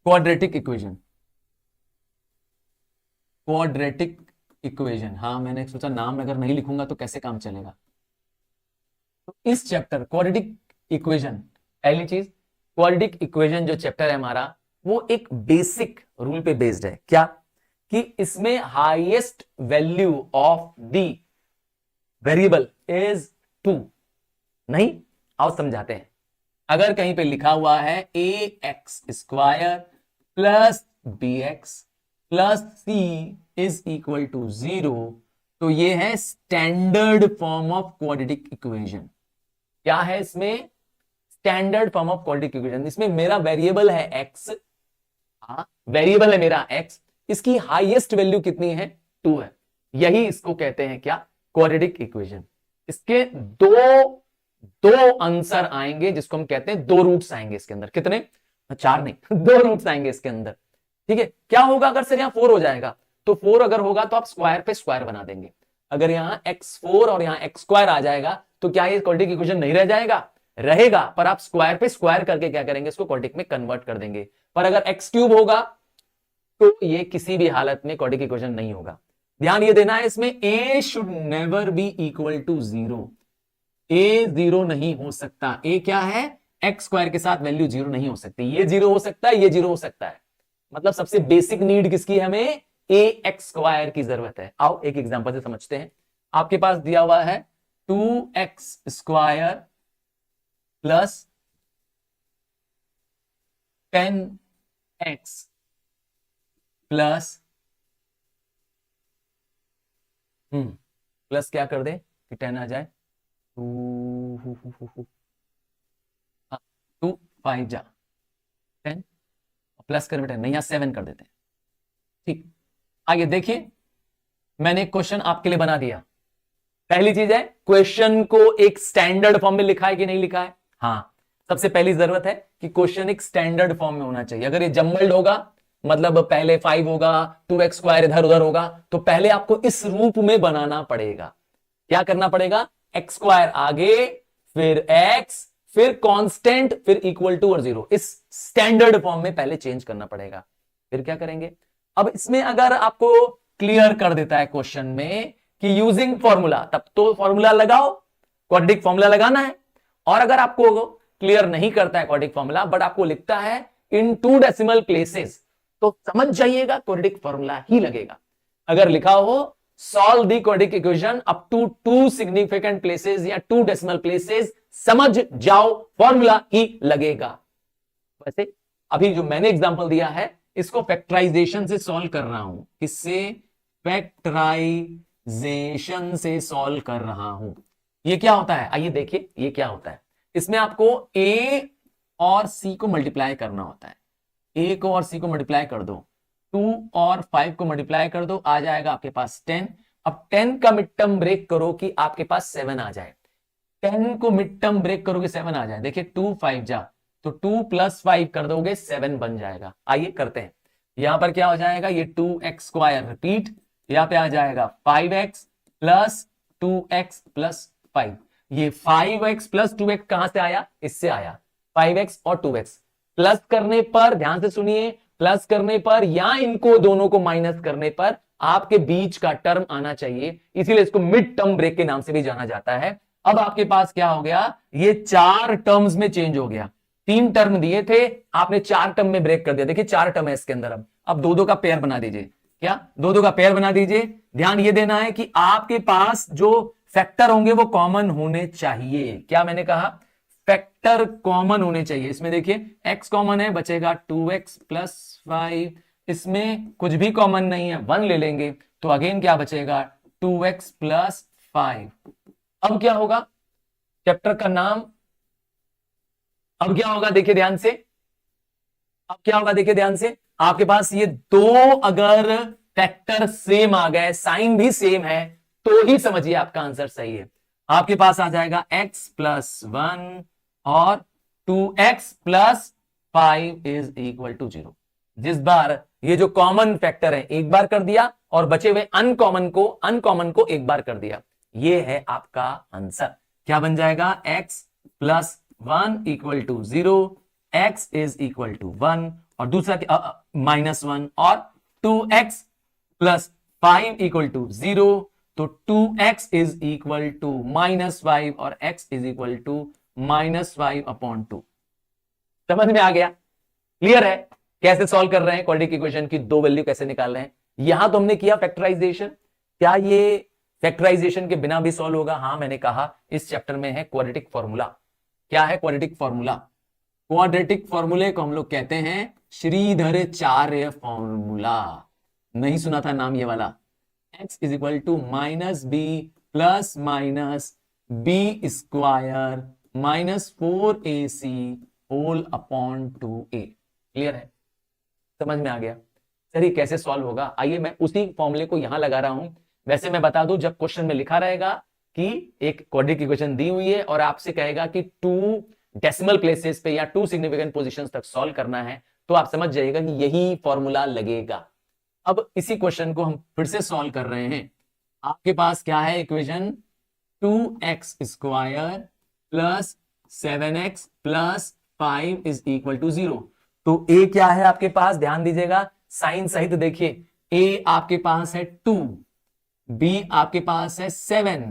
Quadratic equation, quadratic equation. हाँ, मैंने सोचा नाम अगर नहीं लिखूंगा तो कैसे काम चलेगा। तो इस चैप्टर क्वाड्रेटिक इक्वेशन, पहली चीज क्वाड्रेटिक इक्वेशन जो चैप्टर है हमारा, वो एक बेसिक रूल पे बेस्ड है। क्या? कि इसमें highest value of the variable is 2। नहीं, आओ समझाते हैं। अगर कहीं पे लिखा हुआ है A X square plus B X plus C is equal to 0, तो ये है standard form of quadratic equation. क्या है इसमें? Standard form of quadratic equation. इसमें मेरा वेरिएबल है एक्स, हाँ वेरिएबल है मेरा एक्स, इसकी हाईएस्ट वैल्यू कितनी है? 2 है। यही इसको कहते हैं क्या? Quadratic equation. इसके दो आंसर आएंगे, जिसको हम कहते हैं दो रूट्स आएंगे इसके अंदर। कितने? 4 नहीं, 2 रूट्स आएंगे इसके अंदर। ठीक है। क्या होगा अगर सर यहां 4 हो जाएगा? तो 4 अगर होगा तो आप स्क्वायर पे स्क्वायर बना देंगे। अगर यहां x4 और यहां x स्क्वायर आ जाएगा तो क्या ये क्वाड्रेटिक इक्वेशन नहीं रह जाएगा? रहेगा, पर आप स्क्वायर पे स्क्वायर करके क्या करेंगे? इसको क्वाड्रेटिक में कन्वर्ट कर देंगे। पर अगर x क्यूब होगा तो ये किसी भी हालत में क्वाड्रेटिक इक्वेशन नहीं होगा। ध्यान ये देना है इसमें, a should never be equal to 0। A 0 नहीं हो सकता। ए क्या है? एक्स स्क्वायर के साथ वैल्यू 0 नहीं हो सकती। ये 0 हो सकता है, ये 0 हो सकता है। मतलब सबसे बेसिक नीड किसकी है? हमें ए एक्स स्क्वायर की जरूरत है। आओ एक एग्जांपल से समझते हैं। आपके पास दिया हुआ है 2x square plus 10x plus plus क्या कर दे कि 10 आ जाए? 2 5 जा 10, प्लस कर बेटा, नहीं, यहां 7 कर देते हैं। ठीक, आगे देखिए, मैंने एक क्वेश्चन आपके लिए बना दिया। पहली चीज है, क्वेश्चन को एक स्टैंडर्ड फॉर्म में लिखा है कि नहीं लिखा है? हाँ, सबसे पहली जरूरत है कि क्वेश्चन एक स्टैंडर्ड फॉर्म में होना चाहिए। अगर ये जम्बल्ड होगा, मतलब पहले 5 होगा, 2x स्क्वायर इधर उधर होगा, तो पहले आपको इस रूप में बनाना पड़ेगा। क्या करना पड़ेगा? एक्स स्क्वायर आगे, फिर x, फिर कांस्टेंट, फिर इक्वल टू और 0। इस स्टैंडर्ड फॉर्म में पहले चेंज करना पड़ेगा। फिर क्या करेंगे? अब इसमें अगर आपको क्लियर कर देता है क्वेश्चन में कि यूजिंग फॉर्मूला, तब तो फॉर्मूला लगाओ, क्वाड्रेटिक फॉर्मूला लगाना है। और अगर आपको क्लियर नहीं करता है क्वाड्रेटिक फॉर्मूला, बट आपको लिखता है इन 2 डेसिमल प्लेसेस, तो समझ जाइएगा क्वाड्रेटिक फॉर्मूला ही लगेगा। अगर लिखा हो solve the quadratic equation up to 2 significant places या 2 डेसिमल प्लेसेस, समझ जाओ फॉर्मूला ही लगेगा। वैसे अभी जो मैंने एग्जांपल दिया है, इसको फैक्टराइजेशन से सॉल्व कर रहा हूं। किससे? फैक्टराइजेशन से सॉल्व कर रहा हूं। ये क्या होता है? आइए देखिए, ये क्या होता है। इसमें आपको a और c को मल्टीप्लाई करना होता है। a को और c को मल्टीप्लाई कर दो, 2 और 5 को मल्टीप्लाई कर दो, आ जाएगा आपके पास 10। अब 10 का मिड टर्म ब्रेक करो कि आपके पास 7 आ जाए। 10 को मिड टर्म ब्रेक करोगे 7 आ जाए। देखिए 2 5 जा, तो 2 प्लस 5 कर दोगे 7 बन जाएगा। आइए करते हैं। यहां पर क्या हो जाएगा? ये 2x स्क्वायर रिपीट, यहां पे आ जाएगा 5x प्लस 2x प्लस 5। ये 5x प्लस 2x कहां से आया? इससे आया। 5x और 2x प्लस करने पर, ध्यान से सुनिए, प्लस करने पर या इनको दोनों को माइनस करने पर आपके बीच का टर्म आना चाहिए, इसीलिए इसको मिड टर्म ब्रेक के नाम से भी जाना जाता है। अब आपके पास क्या हो गया? ये 4 टर्म्स में चेंज हो गया। 3 टर्म दिए थे, आपने 4 टर्म में ब्रेक कर दिया। देखिए 4 टर्म है इसके अंदर। अब 2-2 का पेयर बना दीजिए। क्या? 2-2 का पेयर बना दीजिए। ध्यान ये देना है कि आपके पास जो फैक्टर होंगे वो कॉमन होने चाहिए। क्या मैंने कहा? फैक्टर कॉमन होने चाहिए। इसमें देखिए x कॉमन है, बचेगा 2x प्लस 5। इसमें कुछ भी कॉमन नहीं है, 1 ले लेंगे, तो अगेन क्या बचेगा? 2x plus 5। अब क्या होगा? चैप्टर का नाम, अब क्या होगा देखिए ध्यान से, अब क्या होगा देखिए ध्यान से। आपके पास ये 2 अगर फैक्टर सेम आ गए, साइन भी सेम है, तो ही समझिए आपका आंसर सही है। आपके पास आ जाएगा x प्लस 1 और 2x plus 5 is equal to 0। जिस बार ये जो कॉमन फैक्टर है एक बार कर दिया और बचे हुए अनकॉमन को एक बार कर दिया, ये है आपका आंसर। क्या बन जाएगा? x plus 1 equal to 0, x is equal to 1 और दूसरा -1 और 2x प्लस 5 इक्वल टू 0, तो 2x इज इक्वल टू -5 और x इज इक्वल टू -5/2। समझ में आ गया? क्लियर है कैसे सॉल्व कर रहे हैं क्वाड्रेटिक इक्वेशन की दो वैल्यू कैसे निकाल रहे हैं। यहां तो हमने किया फैक्टराइजेशन, क्या ये फैक्टराइजेशन के बिना भी सॉल्व होगा? हाँ, मैंने कहा इस चैप्टर में है क्वाड्रेटिक फॉर्मूला। क्या है क्वाड्रेटिक फॉर्मूला? क्वाड्रेटिक फॉर्मूले को हम लोग कहते हैं श्रीधराचार्य फॉर्मूला। नहीं सुना था नाम ये वाला? x is equal to -b plus minus b square -4ac whole upon 2a। Clear है? समझ में आ गया? सर ये कैसे सॉल्व होगा? आइए मैं उसी फॉर्मूले को यहां लगा रहा हूं। वैसे मैं बता दूं, जब क्वेश्चन में लिखा रहेगा कि एक क्वाड्रेटिक इक्वेशन दी हुई है और आपसे कहेगा कि 2 डेसिमल प्लेसेस पे या 2 सिग्निफिकेंट पोजीशंस तक सॉल्व करना है, तो आप समझ जाइएगा कि यही फॉर्मूला लगेगा। अब इसी क्वेश्चन को हम फिर से सॉल्व कर रहे हैं। आपके पास क्या है equation? 2x square plus 7x plus 5 is equal to 0। तो a क्या है आपके पास? ध्यान दीजिएगा साइन सहित देखिए। a आपके पास है 2, b आपके पास है 7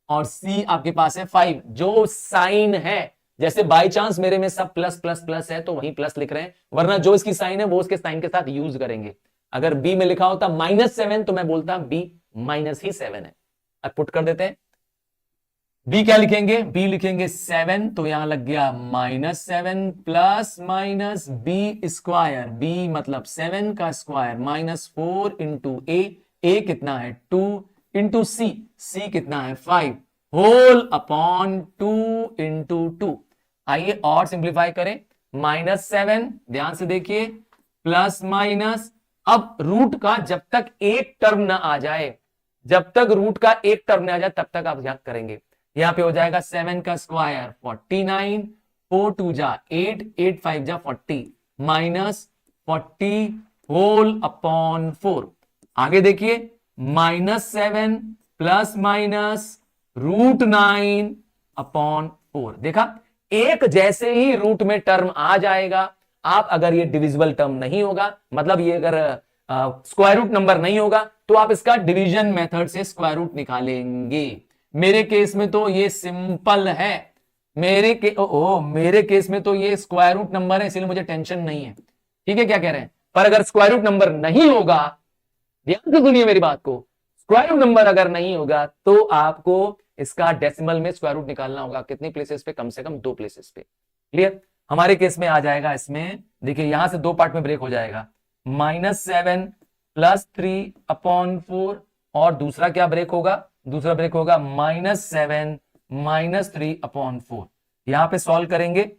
और c आपके पास है 5। जो साइन है, जैसे बाय चांस मेरे में सब प्लस प्लस प्लस है तो वहीं प्लस लिख रहे हैं, वरना जो इसकी साइन है वो उसके साइन के साथ यूज करेंगे। अगर b में लिखा होता -7 तो मैं बोलता b -7 है। अब पुट कर देते हैं। b क्या लिखेंगे? b लिखेंगे 7, तो यहां लग गया -7 plus minus b square, b मतलब 7 का स्क्वायर -4 इंटू a कितना है 2 इंटू c कितना है 5 होल अपॉन 2 इंटू 2। आइए और सिंप्लीफाई करें। -7 ध्यान से देखिए प्लस माइनस, अब रूट का जब तक एक टर्म ना आ जाए, जब तक रूट का एक टर्म ना आ जाए तब तक आप याद करेंगे। यहां पे हो जाएगा 7 का स्क्वायर 49, 4 2 जा 8, 8 5 जा 40 माइनस 40 होल अपॉन 4। आगे देखिए -7 प्लस माइनस √9 अपॉन 4। देखा, एक जैसे ही रूट में टर्म आ जाएगा, आप अगर ये डिविजिबल टर्म नहीं होगा, मतलब ये अगर स्क्वायर रूट नंबर नहीं होगा, तो आप इसका डिवीजन मेथड से स्क्वायर रूट निकालेंगे। मेरे केस में तो ये सिंपल है, मेरे केस में तो ये स्क्वायर रूट नंबर है, इसलिए मुझे टेंशन नहीं है। ठीक है, क्या कह रहे हैं? पर अगर स्क्वायर रूट नंबर नहीं होगा, ध्यान से सुनिए मेरी बात को, स्क्वायर रूट नंबर अगर नहीं होगा तो आपको इसका डेसिमल में स्क्वायर रूट निकालना होगा। कितनी प्लेसेस पे? कम से कम 2 प्लेसेस पे। क्लियर? हमारे केस में आ जाएगा, इसमें देखिए यहां से 2 पार्ट में ब्रेक हो जाएगा, -7 प्लस 3 अपॉन 4, और दूसरा क्या ब्रेक होगा? दूसरा ब्रेक होगा -7 माइनस 3 अपॉन 4। यहां पे सॉल्व करेंगे,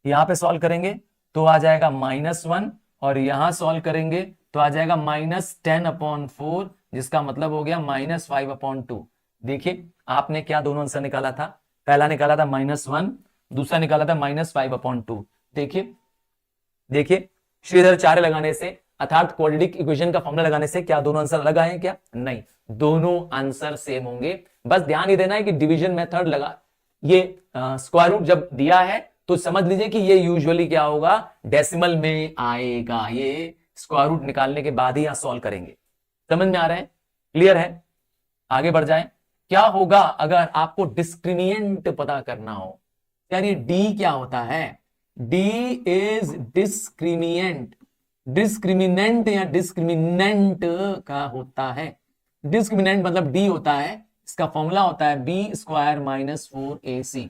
यहां पे सॉल्व करेंगे तो आ जाएगा -1, और यहां सॉल्व करेंगे तो आ जाएगा -10 अपॉन 4, जिसका मतलब हो गया -5 अपॉन 2। देखिए आपने क्या दोनों आंसर निकाला था? पहला निकाला था -1, दूसरा निकाला था -5 अपॉन 2। देखिए देखिए श्रीधराचार्य लगाने से अर्थात क्वाड्रेटिक इक्वेशन का फॉर्मूला लगाने से क्या दोनों आंसर अलग आए हैं क्या? नहीं, दोनों आंसर सेम होंगे। बस ध्यान ही देना है कि डिवीजन मेथड लगा, ये स्क्वायर रूट जब दिया है तो समझ लीजिए कि ये यूजुअली क्या होगा? डेसिमल में आएगा। ये स्क्वायर रूट निकालने के बाद ही यहां सॉल्व करेंगे। समझ में आ रहा है? क्लियर है? आगे बढ़ जाए। क्या होगा अगर आपको डिस्क्रिमिनेंट पता करना हो? यार ये डी क्या होता है? D is discriminant. डिस्क्रिमिनेंट या डिस्क्रिमिनेंट का होता है। डिस्क्रिमिनेंट मतलब डी होता है, इसका फॉर्मूला होता है बी स्क्वायर -4ac।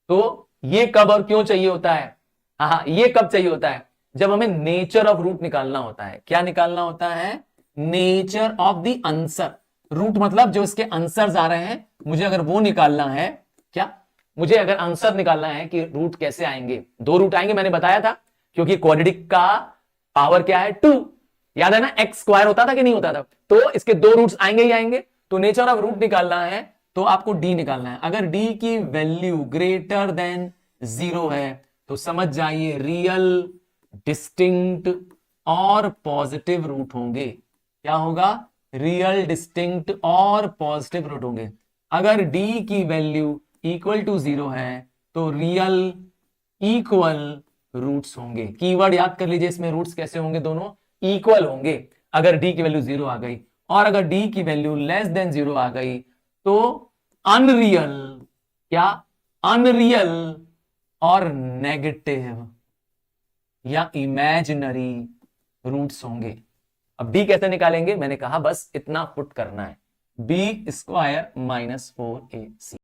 तो ये कब और क्यों चाहिए होता है? हाँ, ये कब चाहिए होता है? जब हमें नेचर ऑफ रूट निकालना होता है। क्या निकालना होता है? Nature of the answer. Root मतलब जो इसके आंसर्स आ रहे हैं, मुझे अगर वो निकालना है, क्या मुझे अगर आंसर निकालना है कि रूट कैसे आएंगे, 2 रूट आएंगे, मैंने बताया था, क्योंकि क्वाड्रेटिक का पावर क्या है? 2। याद है ना, एक्स स्क्वायर होता था कि नहीं होता था? तो इसके 2 रूट्स आएंगे ही आएंगे। तो नेचर ऑफ रूट निकालना है तो आपको डी निकालना है। अगर डी की वैल्यू ग्रेटर देन 0 है तो समझ जाइए रियल, डिस्टिंक्ट और पॉजिटिव रूट होंगे। क्या होगा? रियल, डिस्टिंक्ट और पॉजिटिव रूट होंगे। अगर डी की वैल्यू इक्वल टू 0 है तो रियल, इक्वल, रूट्स होंगे। कीवर्ड याद कर लीजिए, इसमें रूट्स कैसे होंगे, दोनों इक्वल होंगे। अगर डी की वैल्यू 0 आ गई और अगर डी की वैल्यू लेस देन 0 आ गई तो अनरियल, क्या, अनरियल और नेगेटिव या इमेजिनरी रूट्स होंगे। अब डी कैसे निकालेंगे, मैंने कहा बस इतना पुट करना है, बी स्क्वायर माइनस 4ac।